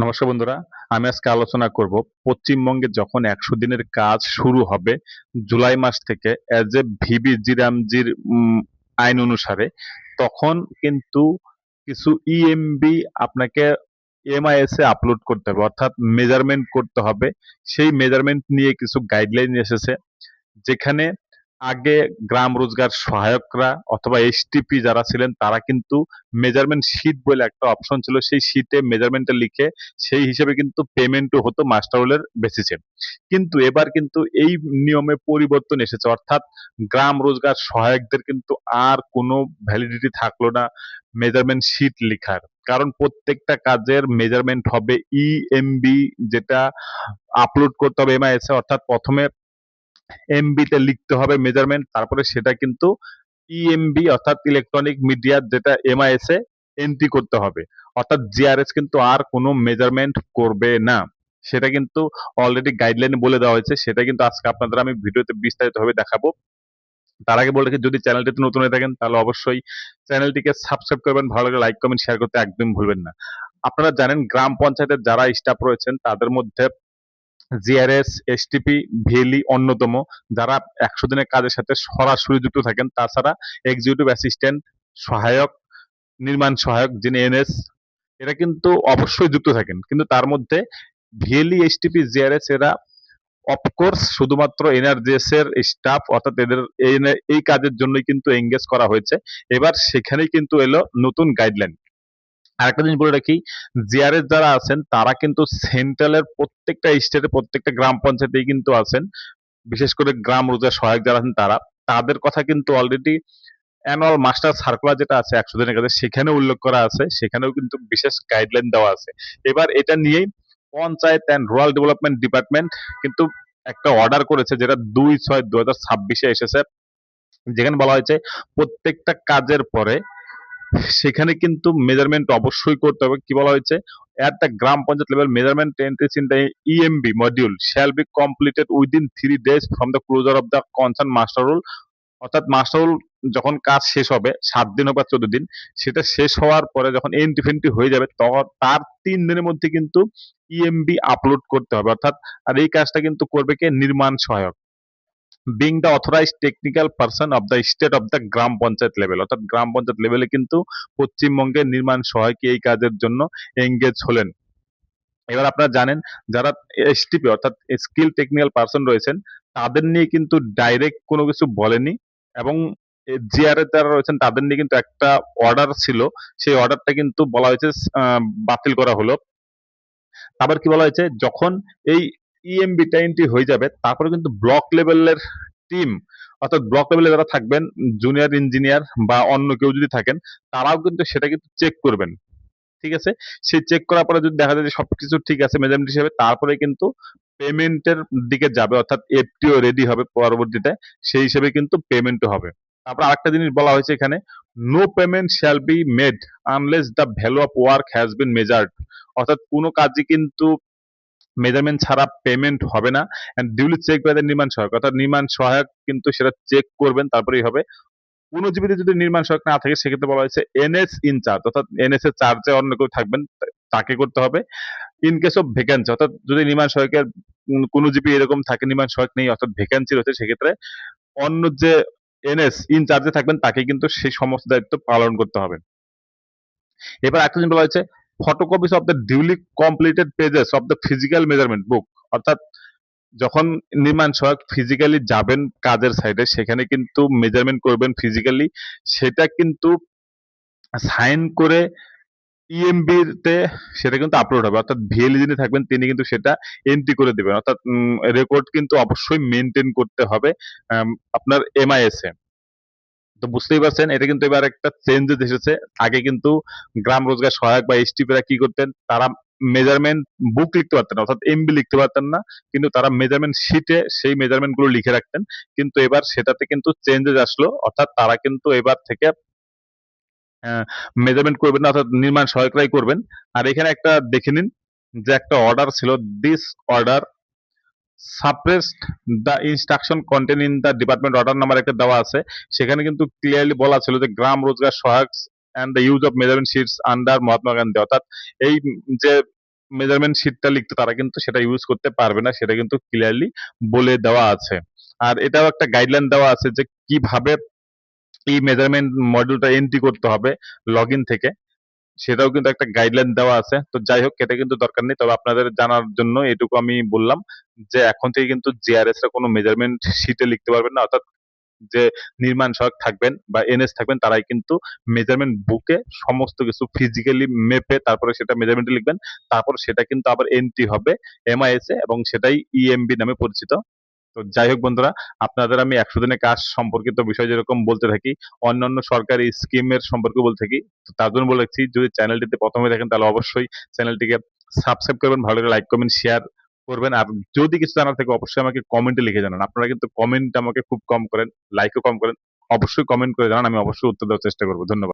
নমস্কার বন্ধুরা, আমি আজকে আলোচনা করব পশ্চিমবঙ্গে যখন ১০০ দিনের কাজ শুরু হবে জুলাই মাস থেকে অ্যাজ এ ভিবি জিরামজির আইন অনুসারে, তখন কিন্তু কিছু ইএমবি আপনাকে এমআইএস এ আপলোড করতে হবে, অর্থাৎ মেজারমেন্ট করতে হবে। সেই মেজারমেন্ট নিয়ে কিছু গাইডলাইন এসেছে, যেখানে আগে গ্রাম রোজগার সহায়করা অথবা এসটিপি যারা ছিলেন তারা কিন্তু মেজারমেন্ট শিট বলে একটা অপশন ছিল, সেই শিটে মেজারমেন্টটা লিখে সেই হিসেবে কিন্তু পেমেন্টও হতো মাস্টার রোলের বেসিসে। কিন্তু এবার কিন্তু এই নিয়মে পরিবর্তন এসেছে, অর্থাৎ গ্রাম রোজগার সহায়কদের কিন্তু আর কোনো ভ্যালিডিটি থাকলো না মেজারমেন্ট শিট লিখার। কারণ প্রত্যেকটা কাজের মেজারমেন্ট হবে ইএমবি, যেটা আপলোড করতে হবে এমআইএস এ, অর্থাৎ প্রথমে এমবি তে লিখতে হবে মেজারমেন্ট, তারপরে সেটা কিন্তু ইএমবি অর্থাৎ ইলেকট্রনিক মিডিয়া, যেটা এমআইএস এ এন্ট্রি করতে হবে। অর্থাৎ জিআরএস কিন্তু আর কোনো মেজারমেন্ট করবে না, সেটা কিন্তু অলরেডি গাইডলাইনে বলে দেওয়া হয়েছে। সেটা কিন্তু আজকে আপনাদের আমি ভিডিওতে বিস্তারিতভাবে দেখাবো। তার আগে বলে রাখি, যদি চ্যানেলটিতে নতুন হয়ে থাকেন তাহলে অবশ্যই চ্যানেলটিকে সাবস্ক্রাইব করবেন, ভালো লাগলে লাইক কমেন্ট শেয়ার করতে একদম ভুলবেন না। আপনারা জানেন গ্রাম পঞ্চায়েতের যারা স্টাফ রয়েছেন তাদের মধ্যে জিআরএস, এসটিপি, ভিএলই অন্যতম, যারা ১০০ দিনের কাজের সাথে সরাসরি যুক্ত থাকেন। তাছাড়া এক্সিকিউটিভ অ্যাসিস্ট্যান্ট, সহায়ক, নির্মাণ সহায়ক যিনি এনএস, এরা কিন্তু অবশ্যই যুক্ত থাকেন। কিন্তু তার মধ্যে ভিএলই, এসটিপি, জিআরএস এরা অফকোর্স শুধুমাত্র এনআরজিএস এর স্টাফ, অর্থাৎ এদের এই কাজের জন্যই কিন্তু এঙ্গেজ করা হয়েছে। এবার সেখানেই কিন্তু এলো নতুন গাইডলাইন। আরেকটা জিনিস বলে রাখি, জিআরএস যারা আছেন তারা কিন্তু সেন্ট্রালের প্রত্যেকটা স্টেটে প্রত্যেকটা গ্রাম পঞ্চায়েতেই কিন্তু আছেন। বিশেষ করে গ্রাম রোজগার সহায়ক যারা আছেন তারা, তাদের কথা কিন্তু অলরেডি অ্যানুয়াল মাস্টার সার্কুলার যেটা আছে ১০০ দিনের কাজে, সেখানে উল্লেখ করা আছে, সেখানেও কিন্তু বিশেষ গাইডলাইন দেওয়া আছে। এবার এটা নিয়েই panchayat and rural development department কিন্তু একটা অর্ডার করেছে, যেটা ২/৬/২০২৬ এসেছে, যেখানে বলা হয়েছে প্রত্যেকটা কাজের পরে সেখানে কিন্তু মেজারমেন্ট অবশ্যই করতে হবে। কি বলা হয়েছে, at the gram panchayat level measurement entries in the EMB module shall be completed within 3 days from the closure of the concerned master rule। অর্থাৎ মাস্টার রুল যখন কাজ শেষ হবে, ৭ দিন হোক বা ১৪ দিন, সেটা শেষ হওয়ার পরে যখন এন্ট্রি ফেন্ট্রি হয়ে যাবে তখন তার ৩ দিনের মধ্যে কিন্তু ইএমবি আপলোড করতে হবে। অর্থাৎ আর এই কাজটা কিন্তু করবে কে, নির্মাণ সহায়ক, being the authorised technical person of the state of the gram panchayat level. অর্থাৎ গ্রাম পঞ্চায়েত লেভেলে কিন্তু পশ্চিমবঙ্গের নির্মাণ সহায়ক এই কাজের জন্য এঙ্গেজ হলেন। এবার আপনারা জানেন যারা এসটিপি অর্থাৎ স্কিল টেকনিক্যাল পারসন রয়েছেন, তাদের নিয়ে কিন্তু ডাইরেক্ট কোনো কিছু বলেনি, এবং জিআরএ যারা রয়েছেন তাদের নিয়ে কিন্তু একটা অর্ডার ছিল, সেই অর্ডারটা কিন্তু বলা হয়েছে বাতিল করা হলো। আবার কি বলা হয়েছে, যখন এই ইএমবিটা এন্ট্রি হয়ে যাবে তারপরে কিন্তু ব্লক লেভেলের টিম, অর্থাৎ ব্লক লেভেলে যারা থাকবেন জুনিয়র ইঞ্জিনিয়ার বা অন্য কেউ যদি থাকেন, তারাও কিন্তু সেটা কিন্তু চেক করবেন। ঠিক আছে, সেই চেক করার পরে যদি দেখা যায় যে সবকিছু ঠিক আছে মেজারমেন্ট হিসেবে, তারপরে কিন্তু পেমেন্টের দিকে যাবে, অর্থাৎ এফটিও রেডি হবে পরবর্তীতে, সেই হিসেবে কিন্তু পেমেন্টও হবে। তারপর আরেকটা জিনিস বলা হয়েছে এখানে, no payment shall be made unless the value of work has been measured. অর্থাৎ কোনো কাজই কিন্তু মেজারমেন্ট ছাড়া পেমেন্ট হবে না, and duly check by the নির্মাণ সহায়ক, অর্থাৎ নির্মাণ সহায়ক কিন্তু সেটা চেক করবেন তারপরেই হবে। পুনর্জীবিত যদি নির্মাণ সহায়ক না থাকে সেক্ষেত্রে বলা হয়েছে এনএস ইনচার্জ, অর্থাৎ এনএস এর চার্জে অন্য কেউ থাকবেন, তাকে করতে হবে। ইন কেস অফ ভ্যাকেন্সি, অর্থাৎ যদি নির্মাণ সহায়কের কোনো জিপি এরকম থাকে নির্মাণ সহায়ক নেই, অর্থাৎ ভ্যাকেন্সি রয়েছে, সেক্ষেত্রে অন্য যে এনএস ইনচার্জে থাকবেন তাকে কিন্তু সেই সমস্ত দায়িত্ব পালন করতে হবে। এবার একটা জিনিস বলা হয়েছে, photocopies of the duly completed pages of the physical measurement book. অর্থাৎ যখন নির্মাণ সহায়ক ফিজিক্যালি যাবেন কাজের সাইডে, সেখানে কিন্তু মেজারমেন্ট করবেন ফিজিক্যালি, সেটা কিন্তু সাইন করে ইএমবি তে সেটা কিন্তু আপলোড হবে, অর্থাৎ ভিএলই যিনি থাকবেন তিনি কিন্তু সেটা এন্ট্রি করে দিবেন। অর্থাৎ রেকর্ড কিন্তু অবশ্যই মেনটেন করতে হবে আপনার এমআইএস এ। তো বুঝতেই পারছেন, এটা কিন্তু এবার একটা চেঞ্জেস এসেছে। আগে কিন্তু গ্রাম রোজগার সহায়ক বা এসটিপিরা কি করতেন, তারা মেজারমেন্ট বুক লিখতে পারতেন না, অর্থাৎ এমবি লিখতে পারতেন না, কিন্তু তারা মেজারমেন্ট শিটে সেই মেজারমেন্ট গুলো লিখে রাখতেন। কিন্তু এবার সেটাতে কিন্তু চেঞ্জেস আসলো, অর্থাৎ তারা কিন্তু এবার থেকে মেজারমেন্ট করবেন না, অর্থাৎ নির্মাণ সহায়করাই করবেন। আর এখানে একটা দেখে নিন, যে একটা অর্ডার ছিল, this order suppressed the instruction contain in the department order number একটা দেওয়া আছে, সেখানে কিন্তু ক্লিয়ারলি বলা ছিল যে গ্রাম রোজগার সহায়ক and the use of measurement shits under Mahatma Gandhi. অর্থাৎ এই যে মেজারমেন্ট শিটটা লিখতে তারা কিন্তু সেটা ইউজ করতে পারবে না, সেটা কিন্তু ক্লিয়ারলি বলে দেওয়া আছে। আর এটাও একটা গাইডলাইন দেওয়া আছে যে কিভাবে এই মেজারমেন্ট মডিউলটা এন্ট্রি করতে হবে লগইন থেকে, সেটাও কিন্তু একটা গাইডলাইন দেওয়া আছে। তো যাই হোক, এটা কিন্তু দরকার নেই, তবে আপনাদের জানার জন্য এটুকু আমি বললাম যে এখন থেকে কিন্তু জিআরএস এর কোনো মেজারমেন্ট শিটে লিখতে পারবেন না, অর্থাৎ যে নির্মাণ সহায়ক থাকবেন বা এনএস থাকবেন তারাই কিন্তু মেজারমেন্ট বুকে সমস্ত কিছু ফিজিক্যালি মেপে তারপরে সেটা মেজারমেন্টে লিখবেন। তারপর সেটা কিন্তু আবার এন্ট্রি হবে এমআইএস এ, এবং সেটাই ইএমবি নামে পরিচিত। তো যাই হোক বন্ধুরা, আপনাদের আমি ১০০ দিনের কাজ সম্পর্কিত বিষয় যেরকম বলতে থাকি, অন্যান্য সরকারি স্কিমের সম্পর্কে বলতে থাকি। তো তার জন্য বলে রাখছি, যদি চ্যানেলটিতে প্রথমে দেখেন তাহলে অবশ্যই চ্যানেলটিকে সাবস্ক্রাইব করবেন, ভালো লাগলে লাইক কমেন্ট শেয়ার করবেন। আর যদি কিছু জানার থাকে অবশ্যই আমাকে কমেন্টে লিখে জানান। আপনারা কিন্তু কমেন্ট আমাকে খুব কম করেন, লাইকও কম করেন। অবশ্যই কমেন্ট করে জানান, আমি অবশ্যই উত্তর দেওয়ার চেষ্টা করব। ধন্যবাদ।